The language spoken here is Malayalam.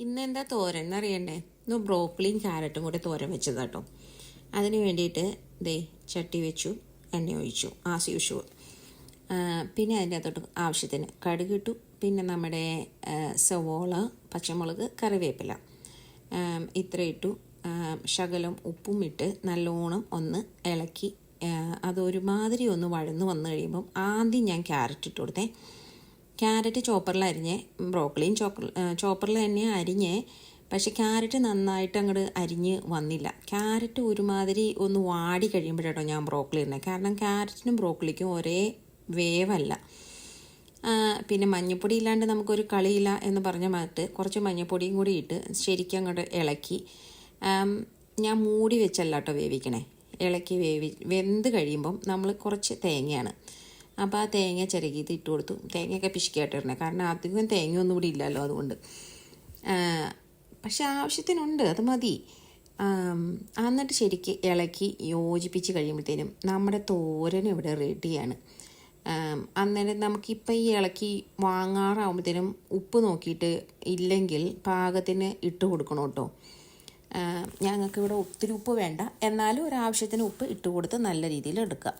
ഇന്നെന്താ തോരൻ എന്നറിയണ്ടേ? ഇന്ന് ബ്രോക്കലിയും ക്യാരറ്റും കൂടെ തോരൻ വെച്ചത് കേട്ടോ. അതിന് വേണ്ടിയിട്ട് ചട്ടി വെച്ചു, എണ്ണ ഒഴിച്ചു ആസ് യൂഷ്വൽ. പിന്നെ അതിൻ്റെ അകത്തോട്ട് ആവശ്യത്തിന് കടുകിട്ടു. പിന്നെ നമ്മുടെ സവോള, പച്ചമുളക്, കറിവേപ്പില ഇത്ര ഇട്ടു. ശകലം ഉപ്പും ഇട്ട് നല്ലോണം ഒന്ന് ഇളക്കി അതൊരുമാതിരി ഒന്ന് വഴന്ന് വന്നു കഴിയുമ്പം ആദ്യം ഞാൻ ക്യാരറ്റ് ഇട്ട് കൊടുത്തേ. ക്യാരറ്റ് ചോപ്പറിൽ അരിഞ്ഞേ, ബ്രോക്കലിയും ചോപ്പറിൽ തന്നെ അരിഞ്ഞേ. പക്ഷെ ക്യാരറ്റ് നന്നായിട്ട് അങ്ങോട്ട് അരിഞ്ഞ് വന്നില്ല. ക്യാരറ്റ് ഒരുമാതിരി ഒന്ന് വാടി കഴിയുമ്പോഴാട്ടോ ഞാൻ ബ്രോക്കലി ഇടുന്നത്. കാരണം ക്യാരറ്റിനും ബ്രോക്കലിക്കും ഒരേ വേവല്ല. പിന്നെ മഞ്ഞൾപ്പൊടി ഇല്ലാണ്ട് നമുക്കൊരു കളിയില്ല എന്ന് പറഞ്ഞ മാറ്റ് കുറച്ച് മഞ്ഞൾപ്പൊടിയും കൂടി ഇട്ട് ശരിക്കും അങ്ങോട്ട് ഇളക്കി. ഞാൻ മൂടി വെച്ചല്ല കേട്ടോ വേവിക്കണേ. ഇളക്കി വെന്ത് കഴിയുമ്പം നമ്മൾ കുറച്ച് തേങ്ങയാണ്. അപ്പോൾ ആ തേങ്ങ ചിരകിയത് ഇട്ട് കൊടുത്തു. തേങ്ങയൊക്കെ പിശുക്കിയായിട്ട് ഇടണേ, കാരണം അധികം തേങ്ങയൊന്നും ഇവിടെ ഇല്ലല്ലോ, അതുകൊണ്ട്. പക്ഷെ ആവശ്യത്തിനുണ്ട്, അത് മതി. എന്നിട്ട് ശരിക്ക് ഇളക്കി യോജിപ്പിച്ച് കഴിയുമ്പോഴത്തേനും നമ്മുടെ തോരൻ ഇവിടെ റെഡിയാണ്. അന്നേരം നമുക്കിപ്പോൾ ഈ ഇളക്കി വാങ്ങാറാകുമ്പോഴത്തേനും ഉപ്പ് നോക്കിയിട്ട് ഇല്ലെങ്കിൽ പാകത്തിന് ഇട്ട് കൊടുക്കണം കേട്ടോ. ഞങ്ങൾക്കിവിടെ ഒത്തിരി ഉപ്പ് വേണ്ട, എന്നാലും ഒരാവശ്യത്തിന് ഉപ്പ് ഇട്ട് കൊടുത്ത് നല്ല രീതിയിൽ എടുക്കുക.